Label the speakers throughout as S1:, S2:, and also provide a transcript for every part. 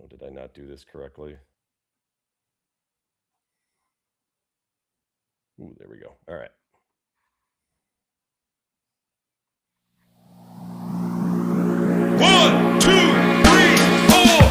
S1: Oh, did I not do this correctly? Ooh, there we go. All right.
S2: One, two, three, four.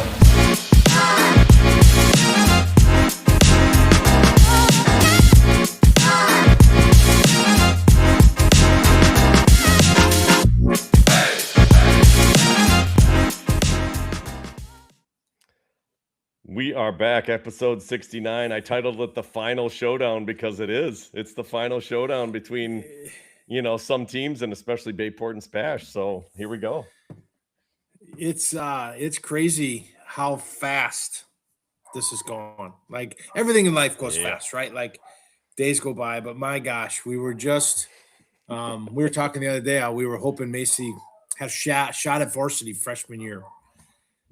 S1: We are back, episode 69. I titled it The Final Showdown because it is. It's the final showdown between, some teams and especially Bayport and Spash. So here we go.
S3: It's crazy how fast this is going. Like everything in life goes
S1: Yeah.
S3: fast, right? Like days go by, but my gosh, we were just we were talking the other day how we were hoping Macy has shot at varsity freshman year.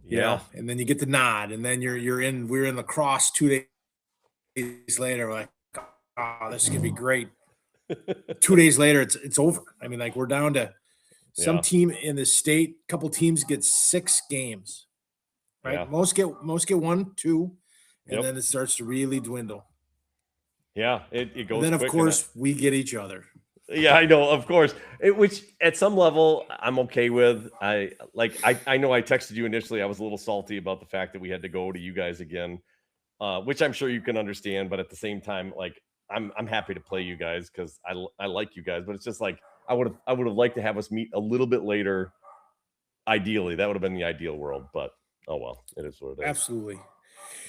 S1: Yeah.
S3: And then you get the nod, and then we're in lacrosse 2 days later. We're like, oh, this is gonna be great. 2 days later, it's over. I mean, like we're down to some
S1: Yeah.
S3: team in the state, couple teams get 6 games, right?
S1: Yeah.
S3: Most get 1, 2, and
S1: Yep.
S3: then it starts to really dwindle.
S1: Yeah. It goes
S3: And then, of
S1: quick.
S3: course, we get each other.
S1: Yeah, I know, of course. Which at some level I'm okay with. I know I texted you initially. I was a little salty about the fact that we had to go to you guys again, which I'm sure you can understand. But at the same time, like I'm happy to play you guys because I like you guys. But it's just like I would have liked to have us meet a little bit later. Ideally, that would have been the ideal world. But oh well, it is what it is.
S3: Absolutely.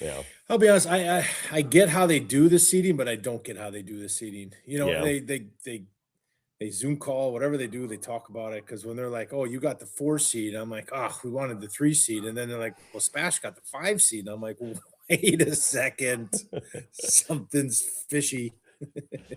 S1: Yeah.
S3: I'll be honest. I get how they do the seating, but I don't get how they do the seating.
S1: Yeah.
S3: They Zoom call, whatever they do, they talk about it. Because when they're like, "Oh, you got the 4 seed," I'm like, "Oh, we wanted the 3 seed," and then they're like, "Well, Spash got the 5 seed." And I'm like, "Wait a second, something's fishy."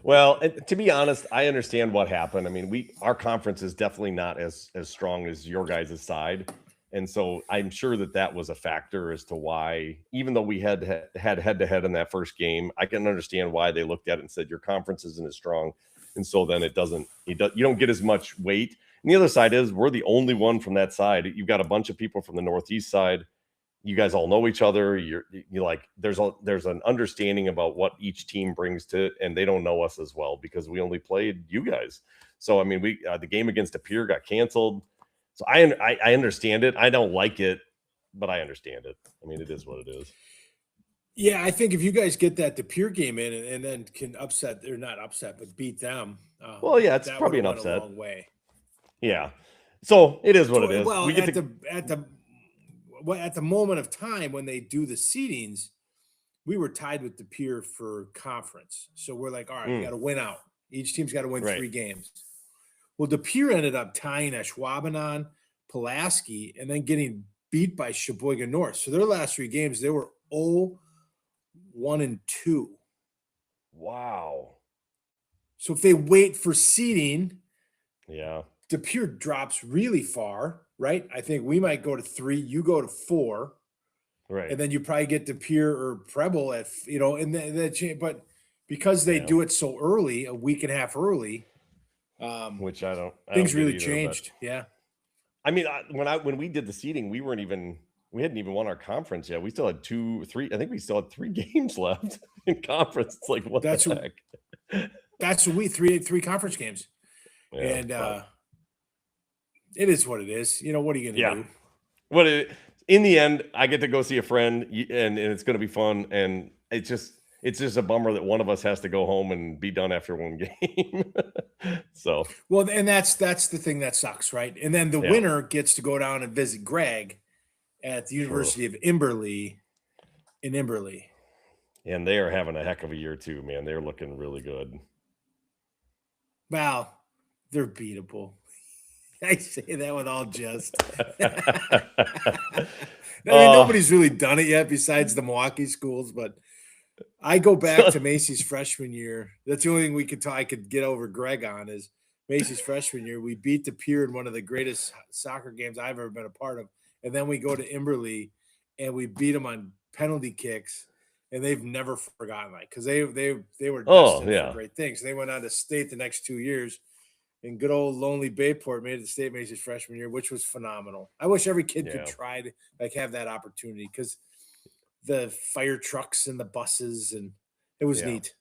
S1: Well, and to be honest, I understand what happened. I mean, our conference is definitely not as strong as your guys' side, and so I'm sure that was a factor as to why, even though we had head to head in that first game, I can understand why they looked at it and said your conference isn't as strong, and so then you don't get as much weight. And the other side is we're the only one from that side. You've got a bunch of people from the Northeast side. You guys all know each other. You're like there's an understanding about what each team brings to it, and they don't know us as well because we only played you guys. So I mean, we the game against De Pere got canceled. So I understand it. I don't like it, but I understand it. I mean, it is what it is.
S3: Yeah, I think if you guys get that De Pere game in and then can upset or not upset, but beat them.
S1: Well, yeah, it's
S3: that
S1: probably an
S3: would've went
S1: upset.
S3: a long way.
S1: Yeah. So it is what it is.
S3: Well,
S1: We get
S3: at the moment of time when they do the seedings, we were tied with De Pere for conference. So we're like, all right, we got to win out. Each team's got to win
S1: Right.
S3: 3 games. Well, De Pere ended up tying Ashwaubenon, Pulaski, and then getting beat by Sheboygan North. So their last 3 games, they were 0-1-2.
S1: Wow.
S3: So if they wait for seeding,
S1: Yeah.
S3: De Pere drops really far, right? I think we might go to 3, you go to 4.
S1: Right.
S3: And then you probably get De Pere or Preble at, and then but because they do it so early, a week and a half early,
S1: which
S3: things really
S1: either,
S3: changed. Yeah.
S1: I mean, when we did the seeding, we hadn't even won our conference yet. We still had 2, 3. I think we still had 3 games left in conference. It's like, what the heck?
S3: That's what we 3 conference games.
S1: Yeah,
S3: and it is what it is. What are you going to do?
S1: In the end, I get to go see a friend, and it's going to be fun. And it's just a bummer that one of us has to go home and be done after one game. So
S3: well, and that's the thing that sucks, right? And then the winner gets to go down and visit Greg at the University of Imberley in Imberley.
S1: And they are having a heck of a year too, man. They're looking really good.
S3: Well, they're beatable. I say that with all jest. Nobody's really done it yet besides the Milwaukee schools, but I go back to Macy's freshman year. That's the only thing I could get over Greg on is Macy's freshman year. We beat De Pere in one of the greatest soccer games I've ever been a part of. And then we go to Imberley and we beat them on penalty kicks. And they've never forgotten because they were destined for great things. They went on to state the next 2 years. And good old lonely Bayport made it to state Macy's freshman year, which was phenomenal. I wish every kid could
S1: Yeah.
S3: try to have that opportunity because the fire trucks and the buses, and it was
S1: Yeah.
S3: neat.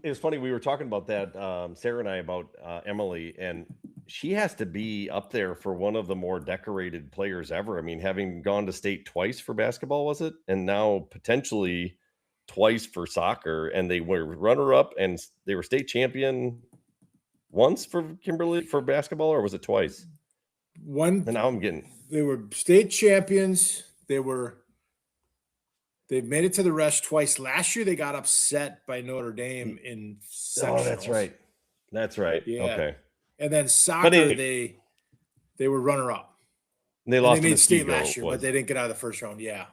S1: It's funny. We were talking about that, Sarah and I, about Emily, and she has to be up there for one of the more decorated players ever. I mean, having gone to state twice for basketball, was it? And now potentially twice for soccer. And they were runner up and they were state champion once for Kimberly for basketball, or was it twice? And now I'm getting,
S3: They were state champions. They've made it to the rest twice. Last year, they got upset by Notre Dame in sectionals.
S1: oh, that's right. That's right.
S3: Yeah.
S1: Okay.
S3: And then soccer,
S1: anyway,
S3: they were runner up.
S1: They
S3: And
S1: lost
S3: they
S1: to
S3: made state
S1: Muskego,
S3: last year, but they didn't get out of the first round. Yeah.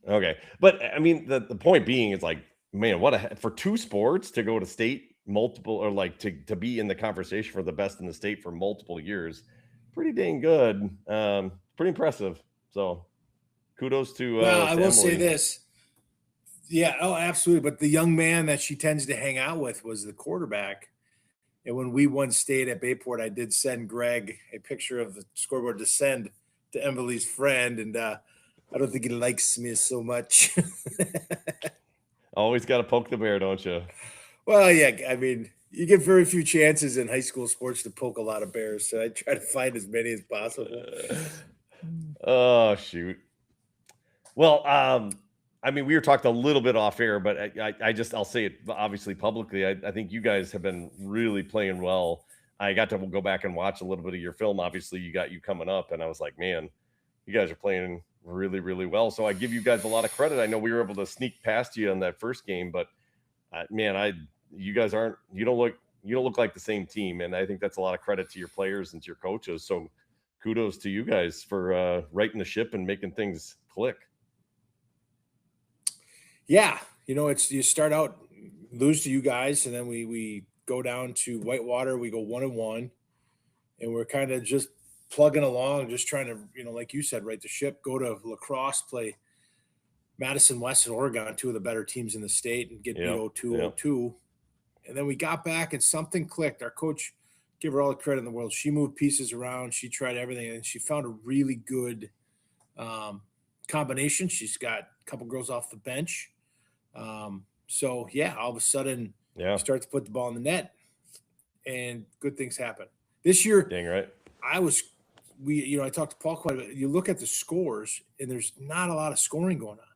S1: Okay. But I mean, the point being is like, man, for two sports to go to state multiple, or like to be in the conversation for the best in the state for multiple years, pretty dang good. Pretty impressive. So kudos to
S3: Well, I
S1: to
S3: will say
S1: Emily.
S3: this. Yeah, oh, absolutely. But the young man that she tends to hang out with was the quarterback. And when we won state at Bayport, I did send Greg a picture of the scoreboard to send to Emily's friend. And I don't think he likes me so much.
S1: Always got to poke the bear, don't you?
S3: Well, yeah. I mean, you get very few chances in high school sports to poke a lot of bears. So I try to find as many as possible.
S1: Oh, shoot. Well, I mean, we were talking a little bit off air, but I'll say it obviously publicly. I think you guys have been really playing well. I got to go back and watch a little bit of your film. Obviously, you got you coming up, and I was like, man, you guys are playing really, really well. So I give you guys a lot of credit. I know we were able to sneak past you on that first game, but man, you guys you don't look like the same team, and I think that's a lot of credit to your players and to your coaches. So kudos to you guys for righting the ship and making things click.
S3: Yeah, you start out, lose to you guys, and then we go down to Whitewater. We go 1-1, and we're kind of just plugging along, just trying to, like you said, right the ship. Go to La Crosse, play Madison West and Oregon, two of the better teams in the state, and get beat 0-2. And then we got back, and something clicked. Our coach, give her all the credit in the world. She moved pieces around. She tried everything, and she found a really good combination. She's got a couple girls off the bench. So yeah, all of a sudden, you start to put the ball in the net, and good things happen. This year,
S1: dang right.
S3: I talked to Paul quite a bit. You look at the scores, and there's not a lot of scoring going on.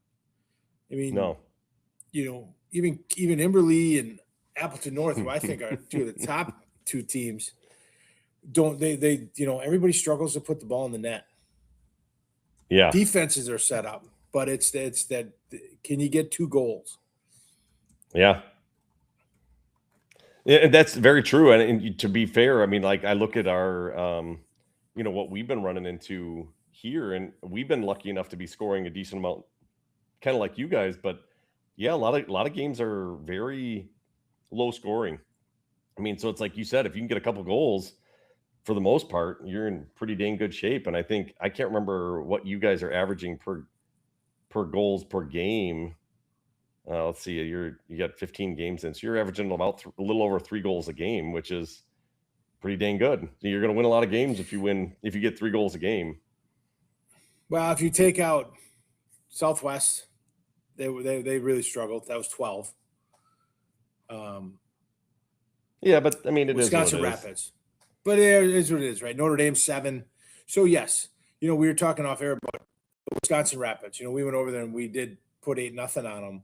S3: I mean,
S1: no,
S3: even Imberley and Appleton North, who I think are two of the top two teams, everybody struggles to put the ball in the net.
S1: Yeah,
S3: defenses are set up, but it's that can you get 2 goals?
S1: Yeah, and that's very true. And to be fair, I mean, like I look at our, what we've been running into here, and we've been lucky enough to be scoring a decent amount, kind of like you guys. But yeah, a lot of games are very low scoring. I mean, so it's like you said, if you can get a couple goals, for the most part, you're in pretty dang good shape. And I think I can't remember what you guys are averaging per goals per game. Let's see, you got 15 games in, so you're averaging about a little over 3 goals a game, which is pretty dang good. You're going to win a lot of games if you get 3 goals a game.
S3: Well, if you take out Southwest, they really struggled. That was 12.
S1: Yeah, but I mean,
S3: Wisconsin Rapids. But it is what it is, right? Notre Dame 7. So yes, we were talking off air about Wisconsin Rapids. We went over there and we did put 8-0 on them.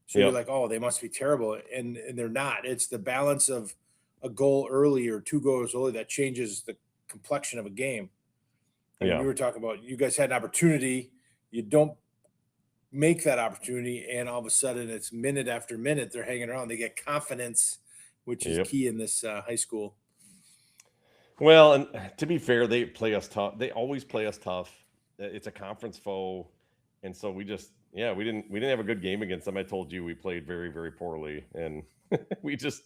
S3: So you're like, oh, they must be terrible, and they're not. It's the balance of a goal early or 2 goals early that changes the complexion of a game. And we were talking about you guys had an opportunity, you don't make that opportunity, and all of a sudden it's minute after minute they're hanging around. They get confidence, which is key in this high school.
S1: Well, and to be fair, they play us tough. They always play us tough. It's a conference foe, and so we didn't have a good game against them. I told you we played very, very poorly, and we just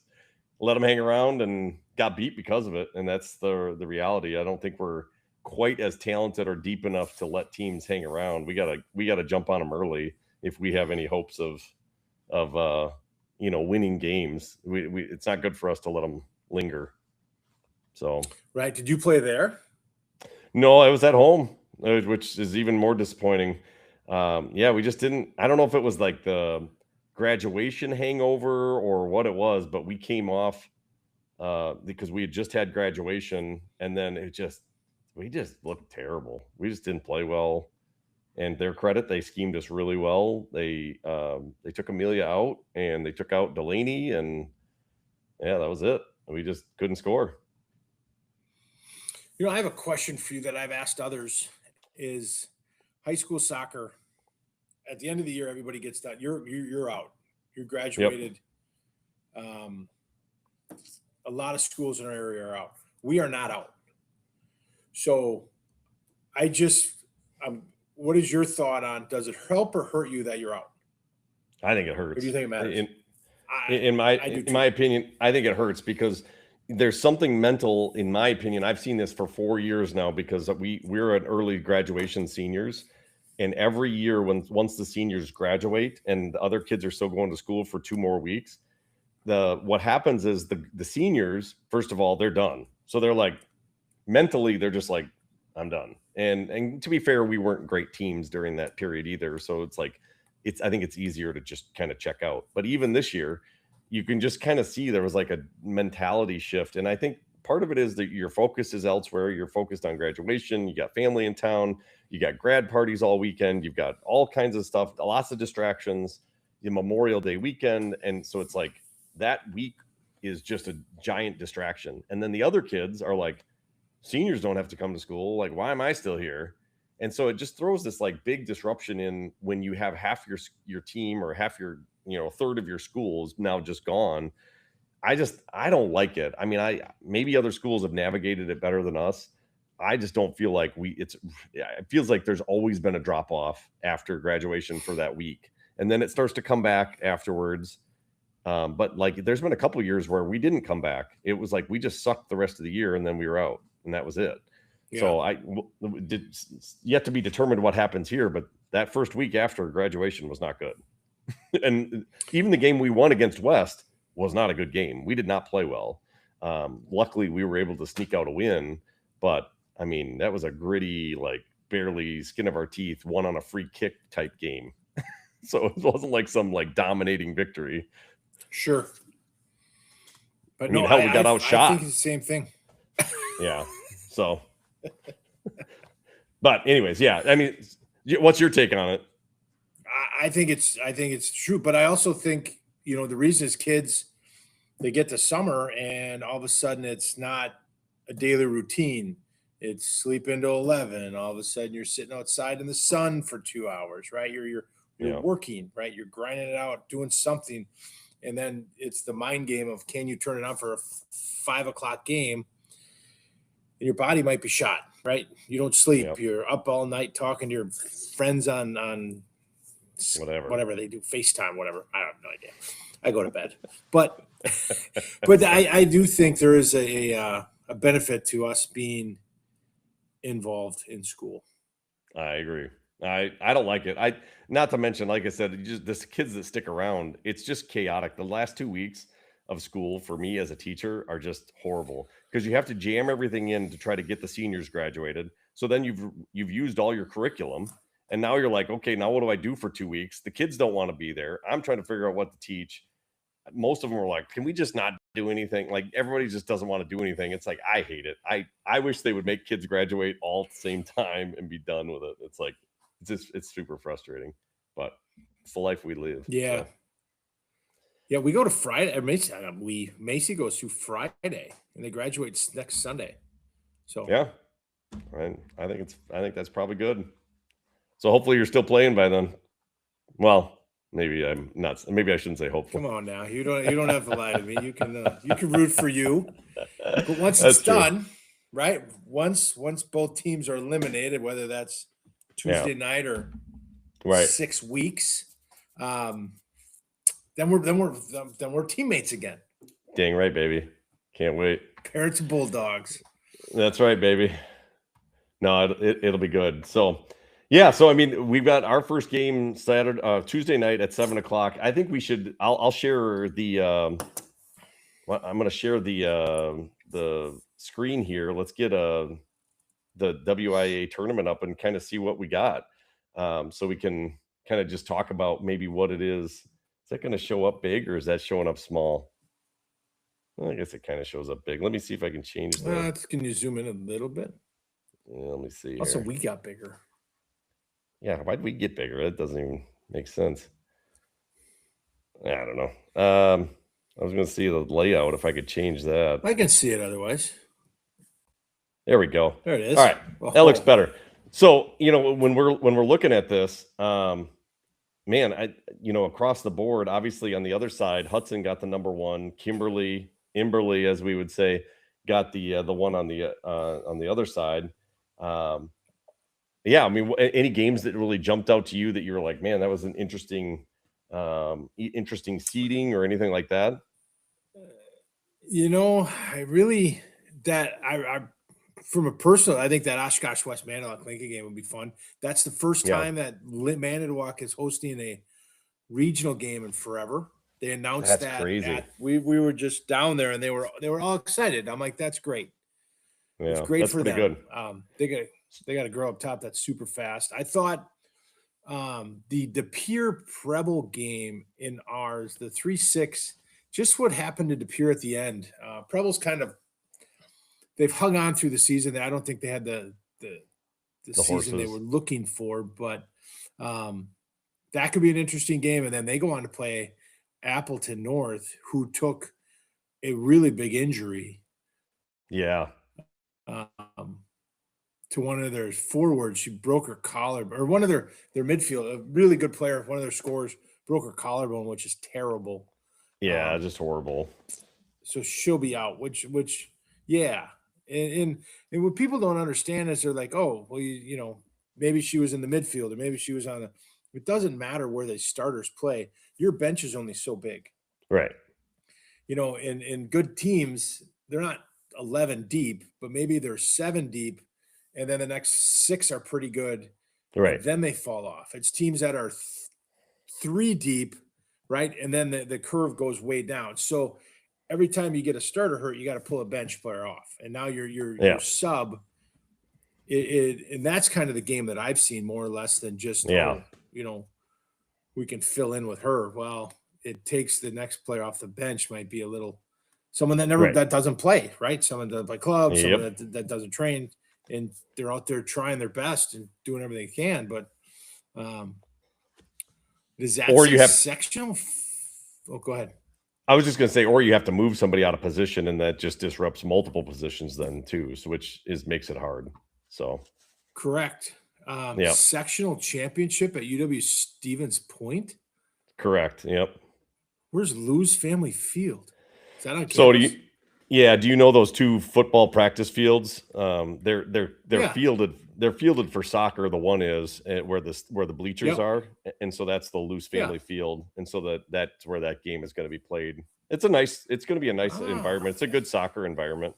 S1: let them hang around and got beat because of it. And that's the reality. I don't think we're quite as talented or deep enough to let teams hang around. We gotta jump on them early if we have any hopes of winning games. It's not good for us to let them linger. So
S3: Right. Did you play there?
S1: no, I was at home, which is even more disappointing. Yeah, we just didn't. I don't know if it was like the graduation hangover or what it was, but we came off because we had just had graduation, and then we just looked terrible. We just didn't play well. And their credit, they schemed us really well. They took Amelia out, and they took out Delaney, and yeah, that was it. We just couldn't score.
S3: You know, I have a question for you that I've asked others is high school soccer. At the end of the year, everybody gets done. You're out. You're graduated. A lot of schools in our area are out. We are not out. So what is your thought on, does it help or hurt you that you're out?
S1: I think it
S3: Or
S1: hurts.
S3: do you think it matters?
S1: In my
S3: I do
S1: in my opinion, I think it hurts because there's something mental. In my opinion, I've seen this for 4 years now because we're at early graduation seniors, and every year once the seniors graduate and the other kids are still going to school for 2 more weeks, what happens is the seniors, first of all, they're done, so they're like mentally they're just like, I'm done. And to be fair, we weren't great teams during that period either, so it's like I think it's easier to just kind of check out. But even this year, you can just kind of see there was like a mentality shift. And I think part of it is that your focus is elsewhere. You're focused on graduation. You got family in town. You got grad parties all weekend. You've got all kinds of stuff, lots of distractions, the Memorial Day weekend. And so it's like that week is just a giant distraction. And then the other kids are like, seniors don't have to come to school. Like, why am I still here? And so it just throws this like big disruption in when you have half your team or half your, a third of your schools now just gone. I don't like it. I mean, maybe other schools have navigated it better than us. I just don't feel like it feels like there's always been a drop off after graduation for that week. And then it starts to come back afterwards. But like, there's been a couple of years where we didn't come back. It was like, we just sucked the rest of the year and then we were out and that was it. Yeah. So I did yet to be determined what happens here, but that first week after graduation was not good. And even the game we won against West was not a good game. We did not play well. Luckily we were able to sneak out a win, but I mean, that was a gritty, like barely skin of our teeth, one on a free kick type game. So it wasn't like some like dominating victory.
S3: Sure. But
S1: I mean, we got outshot.
S3: I think it's the same thing.
S1: Yeah. So, but anyways, yeah. I mean, what's your take on it?
S3: I think it's true, but I also think, the reason is kids, they get to summer and all of a sudden it's not a daily routine. It's sleep into 11. All of a sudden you're sitting outside in the sun for 2 hours, right? You're working, right? You're grinding it out, doing something. And then it's the mind game of, can you turn it on for a 5 o'clock game? And your body might be shot, right? You don't sleep. Yep. You're up all night talking to your friends on whatever they do, FaceTime, whatever. I have no idea. I go to bed, but I do think there is a benefit to us being involved in school.
S1: I agree. I don't like it. Not to mention, like I said, just the kids that stick around, it's just chaotic. The last 2 weeks of school for me as a teacher are just horrible because you have to jam everything in to try to get the seniors graduated. So then you've used all your curriculum. And now you're like, okay, now what do I do for 2 weeks? The kids don't want to be there. I'm trying to figure out what to teach. Most of them are like, can we just not do anything? Like everybody just doesn't want to do anything. It's like, I hate it. I wish they would make kids graduate all at the same time and be done with it. It's like, it's super frustrating, but it's the life we live.
S3: Yeah. So. Yeah. We go to Friday. Macy goes through Friday and they graduate next Sunday. So
S1: yeah. Right. I think that's probably good. So hopefully you're still playing by then. Well, maybe I'm not. Maybe I shouldn't say hopefully.
S3: Come on now, you don't have to lie to me. You can root for you, but once it's done, right? Once both teams are eliminated, whether that's Tuesday night or 6 weeks, then we're teammates again.
S1: Dang right, baby. Can't wait.
S3: Parents of Bulldogs. That's
S1: right, baby. No, it'll be good. So. Yeah, so I mean, we've got our first game Tuesday night at 7:00. I think we should. I'll share the Well, I'm going to share the screen here. Let's get the WIA tournament up and kind of see what we got, so we can kind of just talk about maybe what it is. Is that going to show up big or is that showing up small? Well, I guess it kind of shows up big. Let me see if I can change that.
S3: Can you zoom in a little bit?
S1: Yeah, let me see.
S3: Also,
S1: here.
S3: we got bigger.
S1: Yeah, why'd we get bigger? That doesn't even make sense. I don't know. I was going to see the layout if I could change that.
S3: I can see it otherwise.
S1: There we go.
S3: There it is.
S1: All right, that looks better. So when we're looking at this, man, across the board, obviously on the other side, Hudson got the number one. Imberly, as we would say, got the one on the other side. Yeah, I mean, any games that really jumped out to you that you were like, man, that was an interesting seeding or anything like that?
S3: I really I from a personal, I think that Oshkosh West Manitowoc Lincoln game would be fun. That's the first time that Manitowoc is hosting a regional game in forever. They announced
S1: That's
S3: that.
S1: crazy.
S3: We were just down there and they were all excited. I'm like, that's great.
S1: Yeah,
S3: it's great
S1: that's
S3: for
S1: pretty
S3: them.
S1: good.
S3: They got to grow up top. That's super fast. I thought the DePere Preble game in ours, the 3-6, just what happened to DePere at the end. Preble's they've hung on through the season. I don't think they had the season they were looking for, but that could be an interesting game. And then they go on to play Appleton North, who took a really big injury.
S1: Yeah.
S3: To one of their forwards, she broke her collarbone, or one of their midfield, a really good player, one of their scorers broke her collarbone, which is terrible.
S1: Yeah, just horrible.
S3: So she'll be out, which yeah. And what people don't understand is they're like, oh, well, maybe she was in the midfield or maybe she was on it doesn't matter where the starters play. Your bench is only so big.
S1: Right.
S3: In good teams, they're not 11 deep, but maybe they're 7 deep. And then the next 6 are pretty good.
S1: Right.
S3: Then they fall off. It's teams that are 3 deep, right? And then the curve goes way down. So every time you get a starter hurt, you got to pull a bench player off. And now your sub, and that's kind of the game that I've seen more or less than just, we can fill in with her. Well, it takes the next player off the bench might be a little someone that that doesn't play, right? Someone that doesn't play club, someone that doesn't train. And they're out there trying their best and doing everything they can, but does that
S1: or you have
S3: sectional? Oh, go ahead.
S1: I was just going to say, or you have to move somebody out of position, and that just disrupts multiple positions then too, so which makes it hard. So
S3: correct. Sectional championship at UW Stevens Point.
S1: Correct. Yep.
S3: Where's Lou's Family Field? Is that on campus?
S1: So do you know those 2 football practice fields? They're fielded. They're fielded for soccer. The one is where the bleachers are, and so that's the Lou's Family Field, and so that's where that game is going to be played. It's going to be a nice environment. It's a good soccer environment.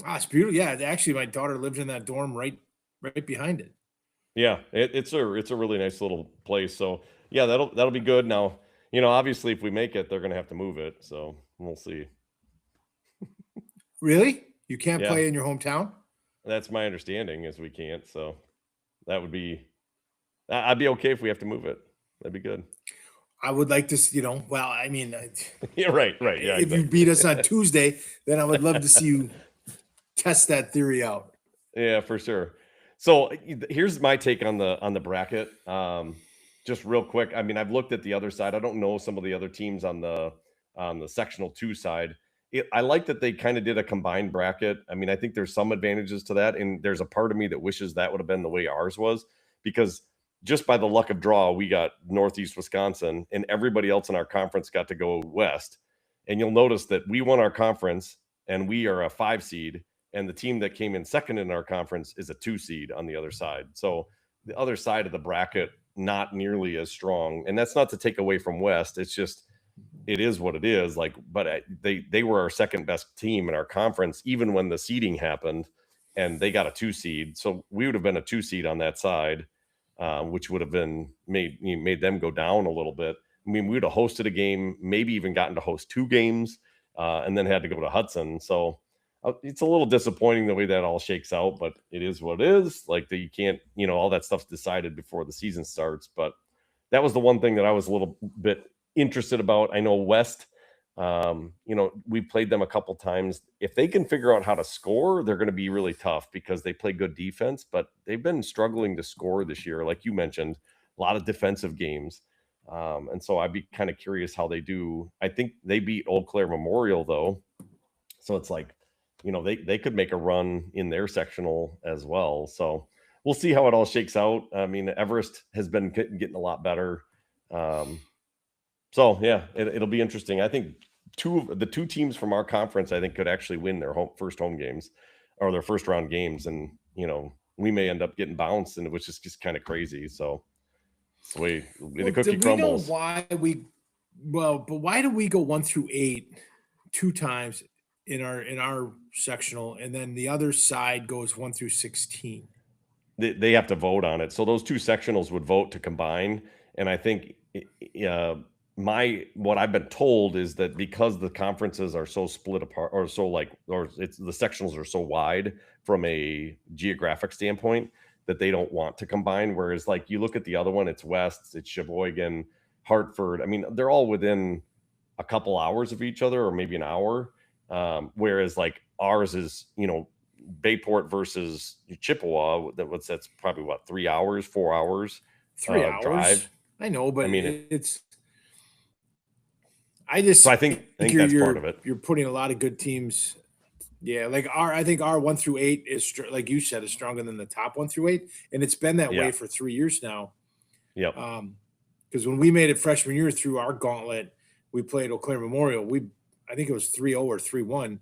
S3: It's beautiful. Yeah, actually, my daughter lives in that dorm right behind it.
S1: Yeah, it's a really nice little place. So yeah, that'll be good. Now, obviously, if we make it, they're going to have to move it. So we'll see.
S3: Really? You can't play in your hometown?
S1: That's my understanding is we can't. So that would be, I'd be okay if we have to move it. That'd be good.
S3: I would like to, well, I mean,
S1: yeah, right. Yeah.
S3: If you beat us on Tuesday, then I would love to see you test that theory out.
S1: Yeah, for sure. So here's my take on the bracket. Just real quick. I mean, I've looked at the other side. I don't know some of the other teams on the sectional 2 side. I like that they kind of did a combined bracket. I mean, I think there's some advantages to that. And there's a part of me that wishes that would have been the way ours was, because just by the luck of draw, we got Northeast Wisconsin and everybody else in our conference got to go west. And you'll notice that we won our conference and we are a 5 seed. And the team that came in second in our conference is a 2 seed on the other side. So the other side of the bracket, not nearly as strong. And that's not to take away from West. It's just, it is what it is. But they were our second best team in our conference, even when the seeding happened, and they got a 2 seed. So we would have been a 2 seed on that side, which would have been made them go down a little bit. I mean, we would have hosted a game, maybe even gotten to host 2 games, and then had to go to Hudson. So it's a little disappointing the way that all shakes out, but it is what it is. Like you can't, all that stuff's decided before the season starts. But that was the one thing that I was a little bit interested about. I know West, we played them a couple times. If they can figure out how to score, they're going to be really tough because they play good defense, but they've been struggling to score this year. Like you mentioned, a lot of defensive games. And so I'd be kind of curious how they do. I think they beat Eau Claire Memorial though. So it's like, they could make a run in their sectional as well. So we'll see how it all shakes out. I mean, Everest has been getting a lot better. So yeah, it'll be interesting. I think the two teams from our conference, I think, could actually win their first home games or their first round games. And, we may end up getting bounced, and which is just kind of crazy. So it's the way the cookie crumbles.
S3: But why do we go 1 through 8 2 times in our sectional, and then the other side goes 1 through 16?
S1: They have to vote on it. So those 2 sectionals would vote to combine. And I think what I've been told is that because the conferences are so split apart or the sectionals are so wide from a geographic standpoint that they don't want to combine. Whereas like you look at the other one, it's West, it's Sheboygan, Hartford. I mean, they're all within a couple hours of each other or maybe an hour. Whereas like ours is, Bayport versus Chippewa. That's probably 3 hours, 4 hours,
S3: 3 hours
S1: drive.
S3: I know, but I mean, I think
S1: that's part of it.
S3: You're putting a lot of good teams. Yeah, like I think our 1 through 8 is, like you said, is stronger than the top 1 through 8, and it's been that way for 3 years now.
S1: Yep.
S3: Because when we made it freshman year through our gauntlet, we played Eau Claire Memorial. I think it was 3-0 or 3-1.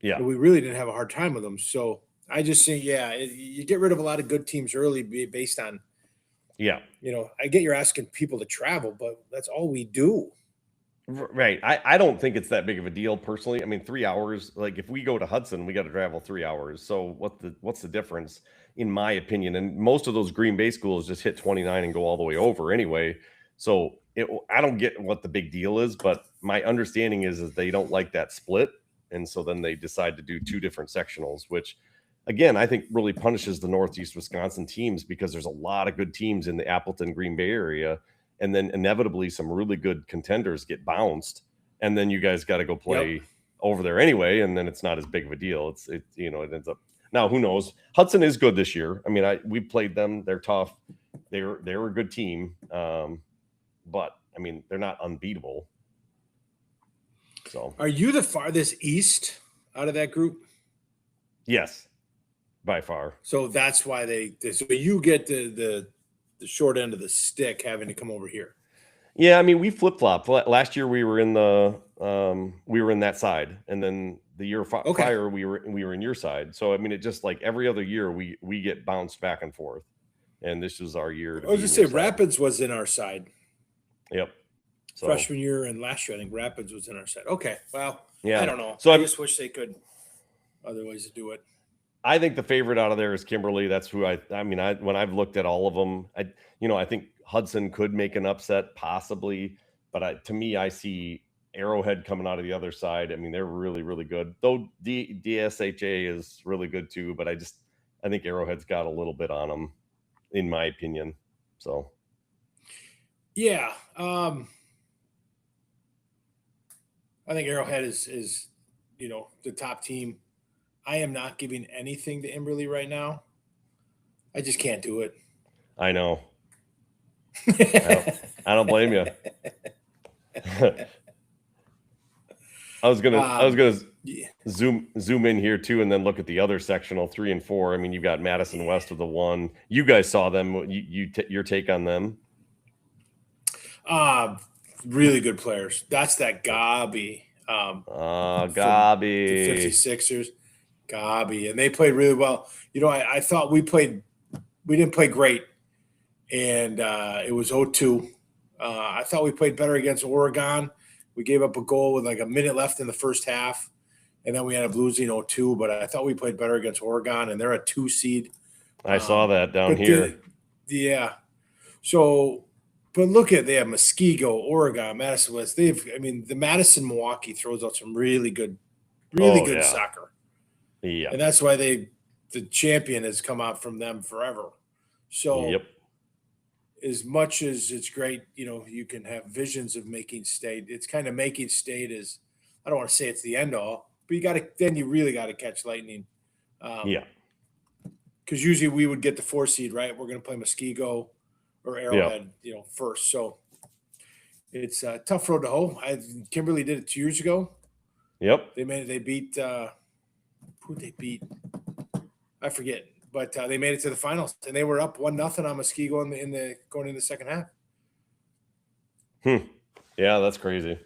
S1: Yeah,
S3: but we really didn't have a hard time with them. So I just think, you get rid of a lot of good teams early based on.
S1: Yeah.
S3: I get you're asking people to travel, but that's all we do.
S1: Right. I don't think it's that big of a deal personally. I mean, 3 hours, like if we go to Hudson, we got to travel 3 hours. So what's the difference in my opinion? And most of those Green Bay schools just hit 29 and go all the way over anyway. So I don't get what the big deal is, but my understanding is they don't like that split. And so then they decide to do 2 different sectionals, which again, I think really punishes the Northeast Wisconsin teams because there's a lot of good teams in the Appleton, Green Bay area. And then inevitably some really good contenders get bounced. And then you guys got to go play over there anyway. And then it's not as big of a deal. It ends up now, who knows? Hudson is good this year. I mean, we played them. They're tough. They're a good team. But I mean, they're not unbeatable. So
S3: are you the farthest east out of that group?
S1: Yes, by far.
S3: So that's why so you get the short end of the stick having to come over here.
S1: Yeah, I mean, we flip-flop. Last year we were in that side, and then the year prior we were in your side. So I mean, it just like every other year we get bounced back and forth. And this was our year.
S3: I was just say Rapids was in our side.
S1: Yep. So,
S3: freshman year and last year, I think Rapids was in our side. Okay. Well, yeah. I don't know.
S1: So
S3: I just wish they could other ways to do it.
S1: I think the favorite out of there is Kimberly. That's who when I've looked at all of them, I think Hudson could make an upset possibly, but to me, I see Arrowhead coming out of the other side. I mean, they're really, really good. Though DSHA is really good too, but I think Arrowhead's got a little bit on them, in my opinion. So,
S3: yeah, I think Arrowhead is the top team. I am not giving anything to Imberly right now. I just can't do it.
S1: I know. I don't blame you. I was gonna zoom in here too, and then look at the other sectional 3 and 4. I mean, you've got Madison West with the 1. You guys saw them. Your take on them?
S3: Really good players. That's that Gabi.
S1: Gabi.
S3: The 56ers. Gabi. And they played really well. I thought we didn't play great. And it was 0-2. I thought we played better against Oregon. We gave up a goal with like a minute left in the first half. And then we ended up losing 0-2. But I thought we played better against Oregon. And they're a 2 seed.
S1: I saw that down here.
S3: Yeah. So But look at they have Muskego, Oregon, Madison West. The Madison Milwaukee throws out some really good
S1: Oh, yeah.
S3: soccer.
S1: Yeah.
S3: And that's why the champion has come out from them forever. So
S1: Yep.
S3: as much as it's great, you can have visions of making state. It's kind of making state is, I don't want to say it's the end all, but you really got to catch lightning.
S1: Yeah.
S3: Because usually we would get the 4 seed, right? We're going to play Muskego or Arrowhead, first. So it's a tough road to hoe. Kimberly did it 2 years ago.
S1: Yep.
S3: They beat who they beat? I forget, but they made it to the finals, and they were up 1-0 on Muskego in the going in the second half.
S1: Yeah, that's crazy.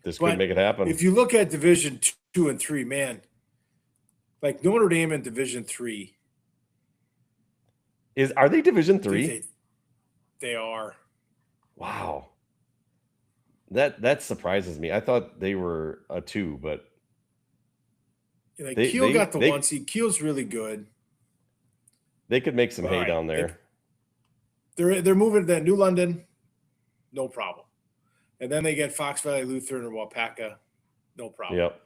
S1: This could make it happen.
S3: If you look at Division 2 and 3, man, like Notre Dame in Division 3,
S1: Are they Division 3?
S3: They are.
S1: Wow. That surprises me. I thought they were a 2, but
S3: Kiel got the 1 seed. Kiel's really good.
S1: They could make some hay down there.
S3: They're moving to New London, no problem. And then they get Fox Valley Lutheran or Wapaka, no problem.
S1: Yep.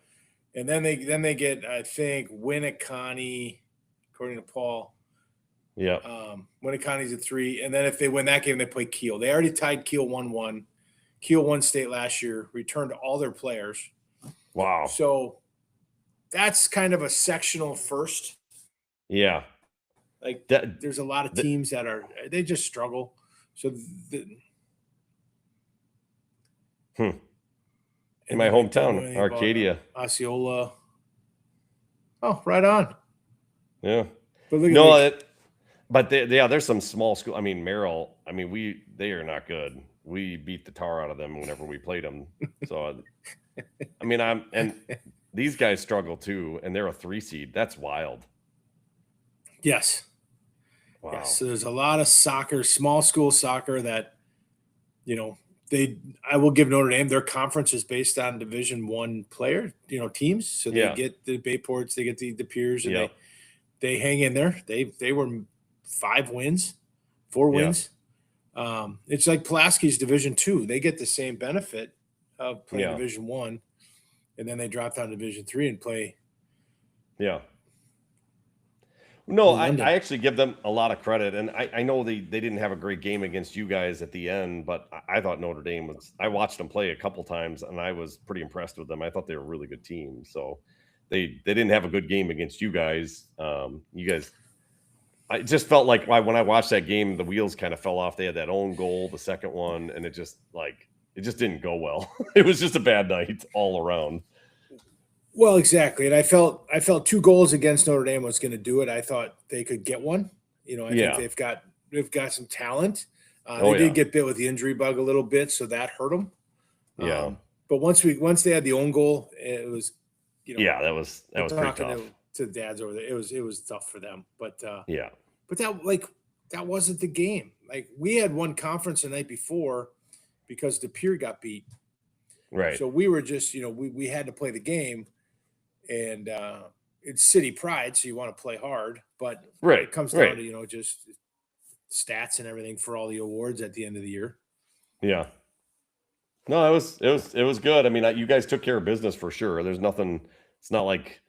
S3: And then they get, I think, Winneconne, according to Paul.
S1: Yeah.
S3: Winneconne's at 3. And then if they win that game, they play Kiel. They already tied Kiel 1-1. Kiel won state last year, returned all their players.
S1: Wow.
S3: So that's kind of a sectional first.
S1: Yeah.
S3: Like there's a lot of teams they just struggle. So
S1: in my hometown, Arcadia.
S3: Osceola. Oh, right on.
S1: Yeah.
S3: But
S1: there's some small school. I mean, Merrill, they are not good. We beat the tar out of them whenever we played them. So, and these guys struggle too, and they're a 3 seed. That's wild.
S3: Yes.
S1: Wow.
S3: Yes. So there's a lot of soccer, small school soccer that, I will give Notre Dame, their conference is based on Division 1 player, teams. So they get the Bayports, they get the Piers, and they hang in there. They were 4 wins. It's like Pulaski's Division 2. They get the same benefit of playing Division 1, and then they drop down to Division 3 and play.
S1: Yeah. No, I actually give them a lot of credit, and I know they didn't have a great game against you guys at the end, but I thought Notre Dame I watched them play a couple times, and I was pretty impressed with them. I thought they were a really good team. So they didn't have a good game against you guys. I just felt like when I watched that game, the wheels kind of fell off. They had that own goal, the second one, and it just didn't go well. It was just a bad night all around.
S3: Well, exactly. And I felt 2 goals against Notre Dame was going to do it. I thought they could get one. I think they've got some talent. They did get bit with the injury bug a little bit, so that hurt them.
S1: Yeah.
S3: But once they had the own goal, it was,
S1: that was pretty tough.
S3: To the dads over there, it was tough for them. But but that wasn't the game. Like we had won conference the night before because the Pier got beat.
S1: Right.
S3: So we were just, we had to play the game. And it's city pride, so you want to play hard, but it comes down to just stats and everything for all the awards at the end of the year.
S1: Yeah, no, it was good. You guys took care of business for sure. There's nothing. It's not like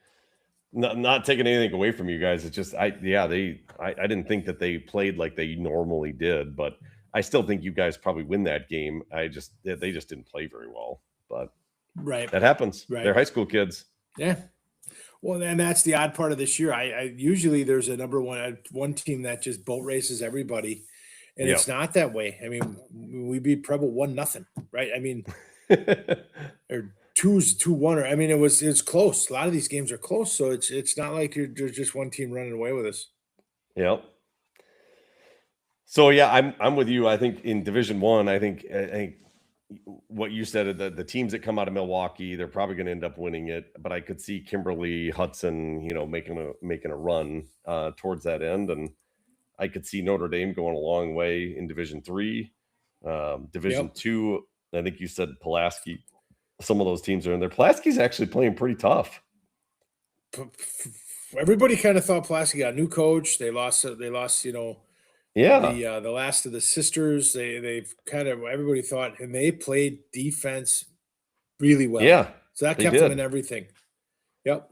S1: not taking anything away from you guys. It's just I didn't think that they played like they normally did, but I still think you guys probably win that game. They just didn't play very well, but that happens.
S3: Right.
S1: They're high school kids.
S3: Yeah. Well, and that's the odd part of this year. I usually there's a number one team that just boat races everybody, and it's not that way. We beat Preble 1-0, right? Or 2-1, or it's close. A lot of these games are close, so it's not like there's just one team running away with us.
S1: Yep. So I'm with you. I think in Division 1, I think what you said, the teams that come out of Milwaukee, they're probably going to end up winning it. But I could see Kimberly, Hudson, making a run towards that end, and I could see Notre Dame going a long way in Division 3. Division 2, I think you said Pulaski. Some of those teams are in there. Pulaski's actually playing pretty tough.
S3: Everybody kind of thought Pulaski got a new coach. They lost
S1: Yeah.
S3: The last of the sisters. They've kind of everybody thought, and they played defense really well.
S1: Yeah.
S3: So that
S1: They
S3: kept them in
S1: did.
S3: everything. Yep.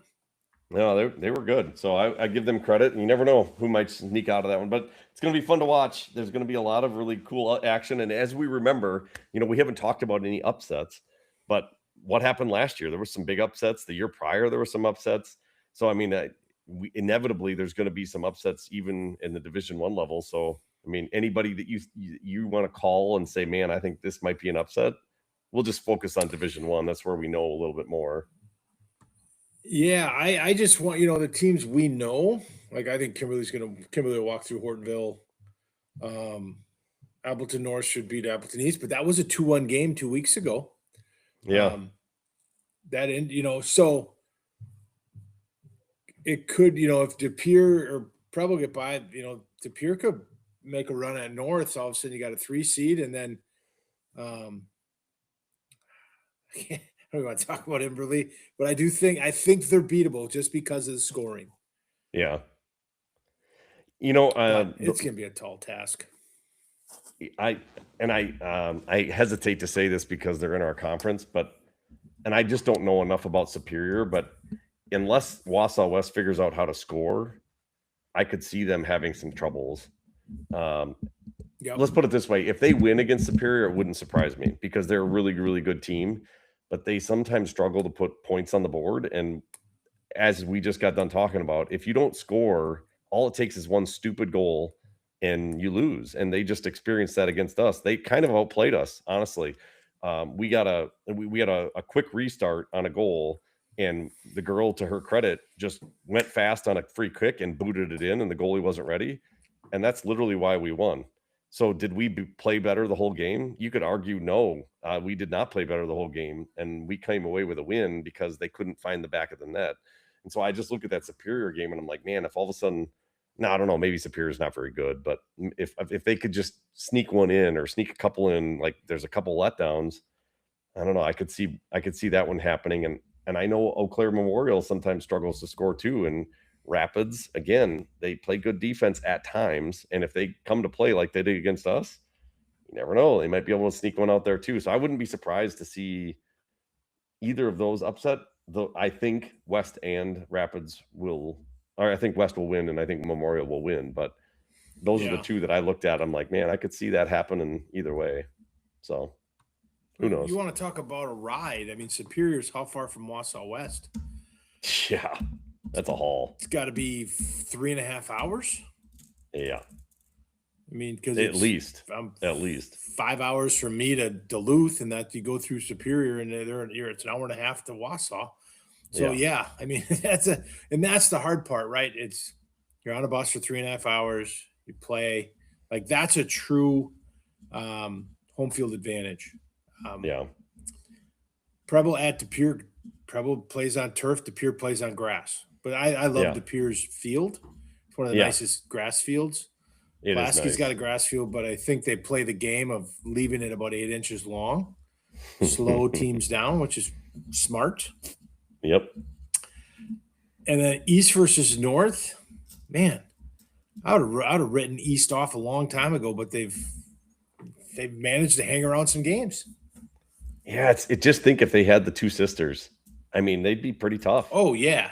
S1: No, they were good. So I give them credit. And you never know who might sneak out of that one, but it's going to be fun to watch. There's going to be a lot of really cool action. And as we remember, we haven't talked about any upsets, but what happened last year? There were some big upsets. The year prior, there were some upsets. So I mean, inevitably there's going to be some upsets even in the Division One level. So I mean, anybody that you want to call and say, man, I think this might be an upset, we'll just focus on Division One. That's where we know a little bit more.
S3: Yeah, I just want the teams we know. Like I think Kimberly will walk through Hortonville. Appleton North should beat Appleton East, but that was a 2-1 game 2 weeks ago.
S1: Yeah.
S3: That so it could, if De Pere or probably get by, De Pere could make a run at North. So all of a sudden you got a 3 seed, and then I don't want to talk about Imberley, but I think they're beatable just because of the scoring.
S1: Yeah.
S3: It's gonna be a tall task.
S1: I hesitate to say this because they're in our conference, and I just don't know enough about Superior, but unless Wausau West figures out how to score, I could see them having some troubles. Let's put it this way. If they win against Superior, it wouldn't surprise me because they're a really, really good team, but they sometimes struggle to put points on the board. And as we just got done talking about, if you don't score, all it takes is one stupid goal and you lose. And they just experienced that against us. They kind of outplayed us, honestly. We had a quick restart on a goal, and the girl, to her credit, just went fast on a free kick and booted it in, and the goalie wasn't ready. And that's literally why we won. So did we play better the whole game? You could argue no, we did not play better the whole game, and we came away with a win because they couldn't find the back of the net. And so I just look at that Superior game and I'm like, man, if all of a sudden, I don't know, maybe Superior is not very good, but if they could just sneak one in or sneak a couple in, like there's a couple letdowns, I don't know, I could see that one happening. And I know Eau Claire Memorial sometimes struggles to score too. And Rapids, again, they play good defense at times, and if they come to play like they did against us, you never know, they might be able to sneak one out there too. So I wouldn't be surprised to see either of those upset. Though I think West and Rapids I think West will win, and I think Memorial will win. But those are the two that I looked at. I'm like, man, I could see that happening either way. So who knows?
S3: You want to talk about a ride? I mean, Superior's how far from Wausau West?
S1: Yeah, that's a haul.
S3: It's got to be 3.5 hours.
S1: Yeah.
S3: I mean, because
S1: at least
S3: 5 hours from me to Duluth, and that you go through Superior, and it's an hour and a half to Wausau. So yeah, I mean that's the hard part, right? It's you're on a bus for 3.5 hours. You play like that's a true home field advantage. Preble at De Pere, Preble plays on turf. De Pere plays on grass. But I love De Pere's field. It's one of the nicest grass fields. Pulaski's got a grass field, but I think they play the game of leaving it about 8 inches long, slow teams down, which is smart.
S1: Yep.
S3: And then East versus North, man, I would have written East off a long time ago, but they've managed to hang around some games.
S1: Yeah, just think if they had the two sisters, I mean, they'd be pretty tough.
S3: Oh yeah,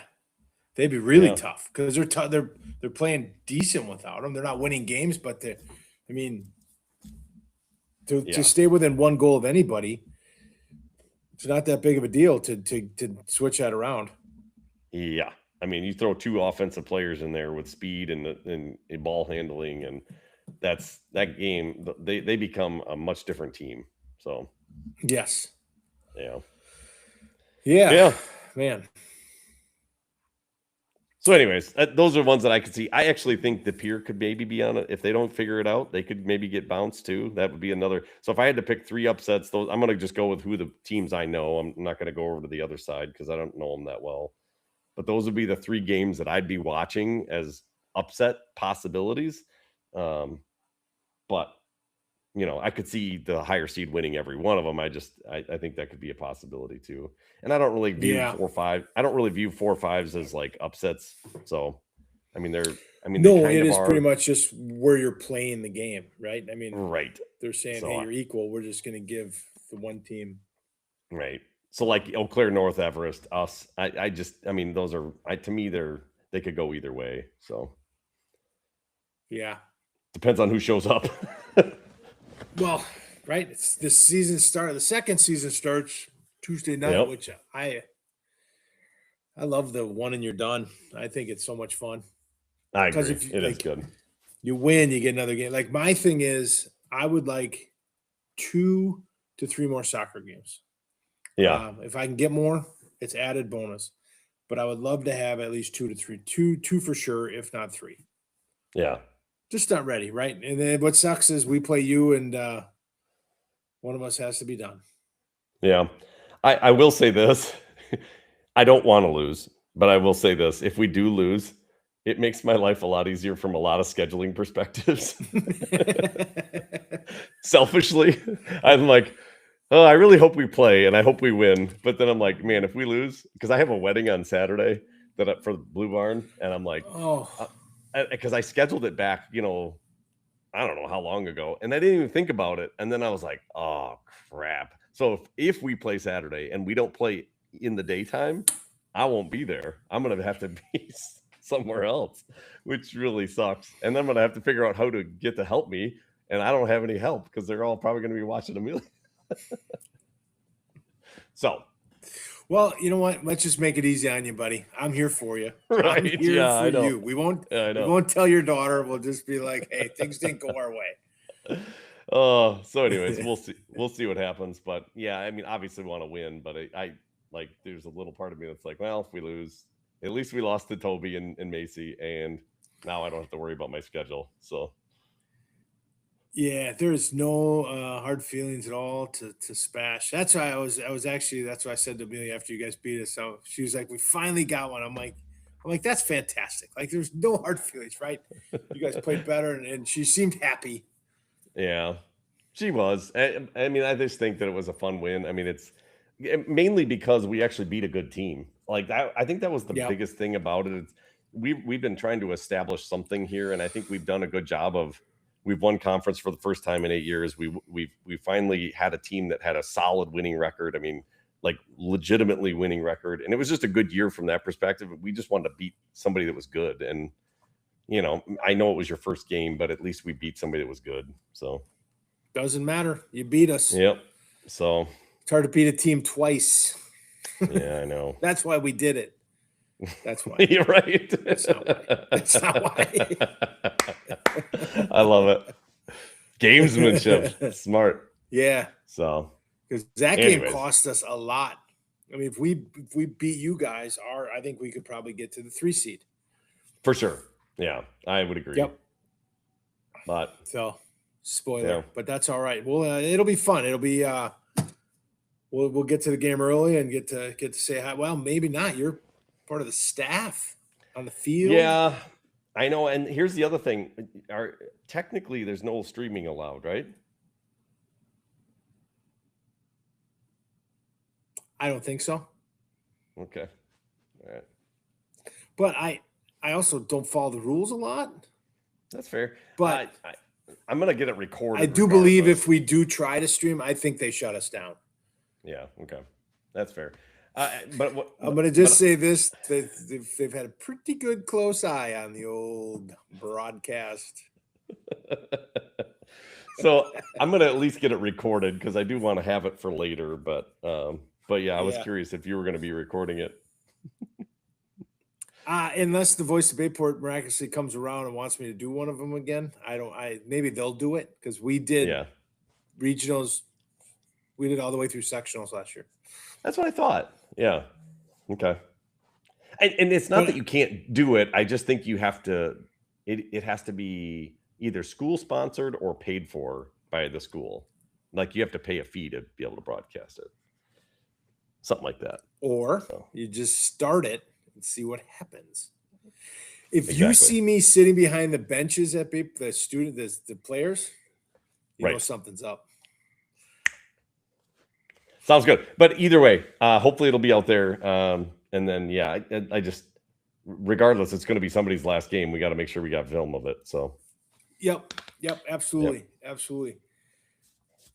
S3: they'd be really tough because they're playing decent without them. They're not winning games, but to stay within one goal of anybody, it's not that big of a deal to switch that around.
S1: Yeah, I mean, you throw two offensive players in there with speed and ball handling, and that game. They become a much different team. So
S3: yes,
S1: yeah,
S3: man.
S1: So, anyways, those are ones that I could see. I actually think De Pere could maybe be on it. If they don't figure it out, they could maybe get bounced too. That would be another. So, if I had to pick 3 upsets, I'm going to just go with who the teams I know. I'm not going to go over to the other side because I don't know them that well. But those would be the 3 games that I'd be watching as upset possibilities. But I could see the higher seed winning every one of them. I think that could be a possibility too. And I don't really view 4-5. I don't really view 4-5s as like upsets. So, I mean, I mean, they
S3: No,
S1: kind
S3: it
S1: of
S3: is
S1: are.
S3: pretty much just where you're playing the game, right? I mean,
S1: Right.
S3: they're saying,
S1: So
S3: "Hey,
S1: I-
S3: you're equal. We're just going to give the one team."
S1: Right. So like Eau Claire, North Everest, us. I mean, those are. To me, they could go either way. So
S3: Yeah.
S1: depends on who shows up.
S3: Well, right. It's the season start. The second season starts Tuesday night,
S1: Yep.
S3: which I love the one and you're done. I think it's so much fun
S1: I
S3: because
S1: agree.
S3: if you
S1: It is
S3: like
S1: good.
S3: you win, you get another game. Like my thing is, I would like 2 to 3 more soccer games.
S1: Yeah.
S3: If I can get more, it's added bonus. But I would love to have at least 2 to 3, two for sure, if not 3.
S1: Yeah.
S3: Just not ready, right? And then what sucks is we play you, and one of us has to be done.
S1: Yeah. I will say this. I don't want to lose, but I will say this. If we do lose, it makes my life a lot easier from a lot of scheduling perspectives. Selfishly, I'm like, oh, I really hope we play and I hope we win. But then I'm like, man, if we lose, because I have a wedding on Saturday for the Blue Barn, and I'm like,
S3: Oh,
S1: because I scheduled it back, I don't know how long ago, and I didn't even think about it. And then I was like, oh crap. So if we play Saturday and we don't play in the daytime, I won't be there. I'm gonna have to be somewhere else, which really sucks. And then I'm gonna have to figure out how to get to help me, and I don't have any help because they're all probably gonna be watching Amelia. So,
S3: well, you know what? Let's just make it easy on you, buddy. I'm here for you. I'm
S1: right?
S3: here
S1: Yeah, I
S3: for
S1: know.
S3: you. We won't.
S1: I
S3: We
S1: know.
S3: won't tell your daughter. We'll just be like, "Hey, things didn't go our way."
S1: Oh, so anyways, we'll see. We'll see what happens. But yeah, I mean, obviously we want to win, but I like there's a little part of me that's like, well, if we lose, at least we lost to Toby and Macy, and now I don't have to worry about my schedule. So
S3: Yeah, there's no hard feelings at all to Spash. That's why that's why I said to Amelia after you guys beat us. So she was like, "We finally got one." I'm like, that's fantastic. Like, there's no hard feelings, right? You guys played better, and she seemed happy.
S1: yeah, she was. I mean, I just think that it was a fun win. I mean, it's mainly because we actually beat a good team. Like that, I think that was the
S3: Yep.
S1: biggest thing about it. We've been trying to establish something here, and I think we've done a good job of. We've won conference for the first time in 8 years. We finally had a team that had a solid winning record. I mean, like legitimately winning record, and it was just a good year from that perspective. We just wanted to beat somebody that was good, and I know it was your first game, but at least we beat somebody that was good. So
S3: Doesn't matter. You beat us.
S1: yep. So
S3: It's hard to beat a team twice.
S1: yeah, I know.
S3: That's why we did it. That's why.
S1: You're right.
S3: That's not why. That's not why.
S1: I love it. Gamesmanship. Smart.
S3: Yeah,
S1: So
S3: because that game
S1: Anyways.
S3: cost us a lot. I mean, if we beat you guys, I think we could probably get to the 3 seed.
S1: for sure. Yeah, I would agree.
S3: Yep.
S1: But
S3: So, spoiler,
S1: Yeah.
S3: but that's all right. Well, it'll be fun. It'll be we'll get to the game early and get to say hi. Well, maybe not. You're part of the staff on the field.
S1: yeah, I know. And here's the other thing. Technically there's no streaming allowed, right?
S3: I don't think so.
S1: Okay. All right.
S3: But I also don't follow the rules a lot.
S1: That's fair.
S3: But
S1: I'm gonna get it recorded.
S3: I do believe
S1: regardless.
S3: if we do try to stream, I think they shut us down.
S1: Yeah, okay. That's fair. But what
S3: I'm going to just say this: they've had a pretty good close eye on the old broadcast.
S1: So I'm gonna at least get it recorded because I do want to have it for later. But yeah, I was
S3: Yeah.
S1: curious if you were gonna be recording it.
S3: Unless the voice of Bayport miraculously comes around and wants me to do one of them again, maybe they'll do it because we did
S1: Yeah,
S3: regionals. We did all the way through sectionals last year.
S1: that's what I thought. Yeah, okay. And it's not
S3: But-
S1: that you can't do it. I just think you have to. It has to be either school sponsored or paid for by the school. Like you have to pay a fee to be able to broadcast it. Something like that.
S3: Or
S1: So.
S3: you just start it and see what happens. If you
S1: Exactly.
S3: see me sitting behind the benches at the players, you know
S1: Right.
S3: something's up.
S1: Sounds good. But either way, hopefully it'll be out there. And then, yeah, I just regardless, it's going to be somebody's last game. We got to make sure we got film of it. So
S3: Yep, absolutely, absolutely.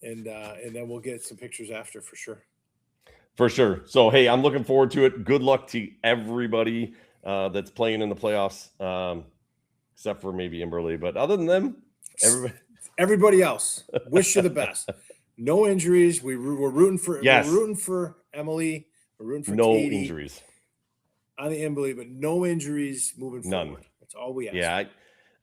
S3: And then we'll get some pictures after for sure.
S1: For sure. So hey, I'm looking forward to it. Good luck to everybody that's playing in the playoffs, except for maybe Imberly. But other than them,
S3: everybody else, wish you the best. No injuries. We're rooting for.
S1: Yes.
S3: We're rooting for Emily. We're rooting for
S1: no
S3: Katie
S1: injuries
S3: on the Imberly, but no injuries moving
S1: None.
S3: forward. That's all we ask.
S1: Yeah,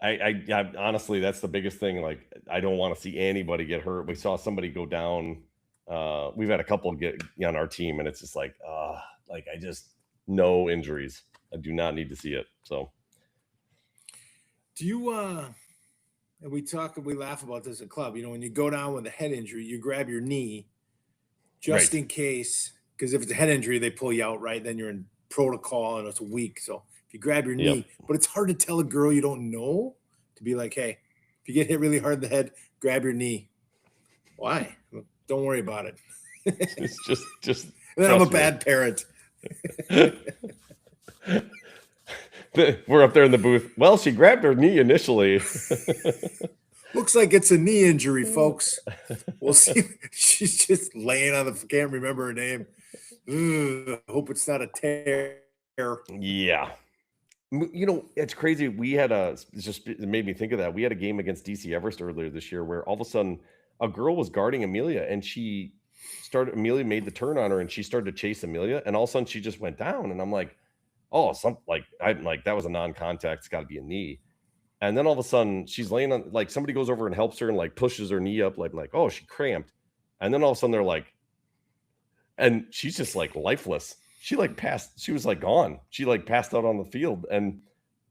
S1: I honestly, that's the biggest thing. Like, I don't want to see anybody get hurt. We saw somebody go down. We've had a couple get on our team, and it's just like I just no injuries. I do not need to see it. So,
S3: do you? And we laugh about this at club. You know, when you go down with a head injury, you grab your knee just in case. Because if it's a head injury, they pull you out, right? Then you're in protocol and it's a week. So if you grab your knee, but it's hard to tell a girl you don't know to be like, hey, if you get hit really hard in the head, grab your knee. Why? Don't worry about it.
S1: It's just.
S3: And then I'm a bad parent.
S1: We're up there in the booth. Well, she grabbed her knee initially.
S3: Looks like it's a knee injury, folks. We'll see. She's just laying on the. Can't remember her name. Ugh, hope it's not a tear.
S1: Yeah. You know, it's crazy. We had it made me think of that. We had a game against DC Everest earlier this year where all of a sudden a girl was guarding Amelia and Amelia made the turn on her and she started to chase Amelia and all of a sudden she just went down. And I'm like, oh, that was a non-contact. It's got to be a knee. And then all of a sudden she's laying on, like somebody goes over and helps her and like pushes her knee up, like, oh, she cramped. And then all of a sudden they're like, and she's just like lifeless. She was like gone. She like passed out on the field. And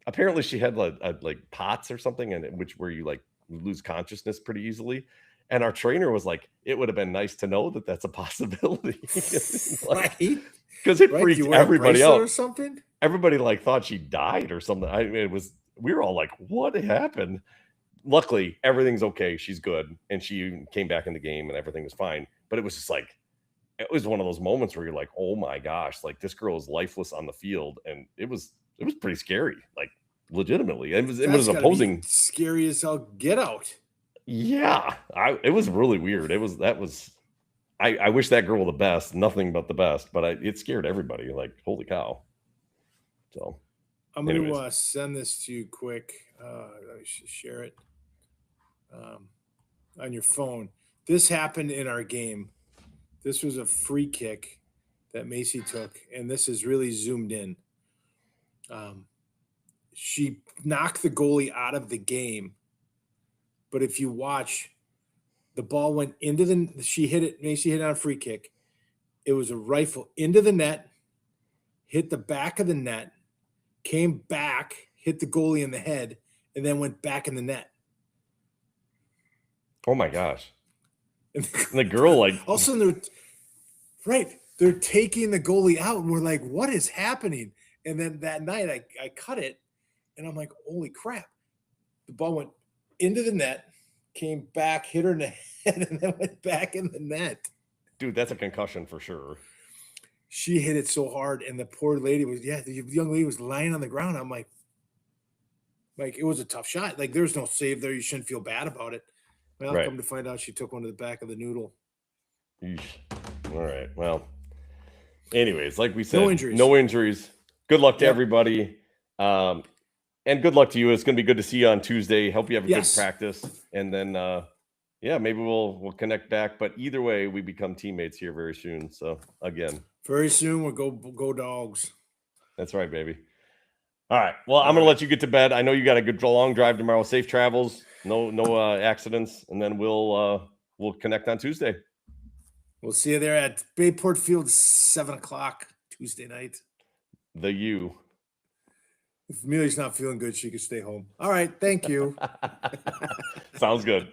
S1: apparently she had like POTS or something, where you like lose consciousness pretty easily. And our trainer was like, it would have been nice to know that that's a possibility. Because it freaked everybody out
S3: or something.
S1: Everybody like thought she died or something. We were all like, what happened? Luckily, everything's okay. She's good. And she came back in the game and everything was fine. But it was just like, it was one of those moments where you're like, oh my gosh, like this girl is lifeless on the field. And it was pretty scary. Like legitimately. It was opposing.
S3: Scary as hell. Get out.
S1: Yeah. It was really weird. I wish that girl the best, nothing but the best, but it scared everybody. Like, holy cow. So
S3: I'm going to send this to you quick. Let me share it on your phone. This happened in our game. This was a free kick that Macy took, and this is really zoomed in. She knocked the goalie out of the game, but if you watch, the ball went into Macy hit it on a free kick. It was a rifle into the net, hit the back of the net, came back, hit the goalie in the head, and then went back in the net.
S1: Oh my gosh. And the girl, like,
S3: all of a sudden they're taking the goalie out, and we're like, what is happening? And then that night I cut it, and I'm like, holy crap. The ball went into the net, came back, hit her in the head, and then went back in the net.
S1: Dude, that's a concussion for sure.
S3: She hit it so hard, and the poor lady the young lady was lying on the ground. I'm like, it was a tough shot. Like, there's no save there. You shouldn't feel bad about it. Well, come to find out she took one to the back of the noodle.
S1: Eesh. All right. Well, anyways, like we said,
S3: no injuries.
S1: Good luck to everybody. And good luck to you. It's going to be good to see you on Tuesday. Hope you have a good practice. And then, maybe we'll connect back. But either way, we become teammates here very soon. So, again.
S3: Very soon, we'll go Dogs.
S1: That's right, baby. All right. Well, I'm going to let you get to bed. I know you got a good long drive tomorrow. Safe travels. No accidents. And then we'll connect on Tuesday.
S3: We'll see you there at Bayport Field, 7:00 Tuesday night.
S1: The U.
S3: If Amelia's not feeling good, she can stay home. All right. Thank you.
S1: Sounds good.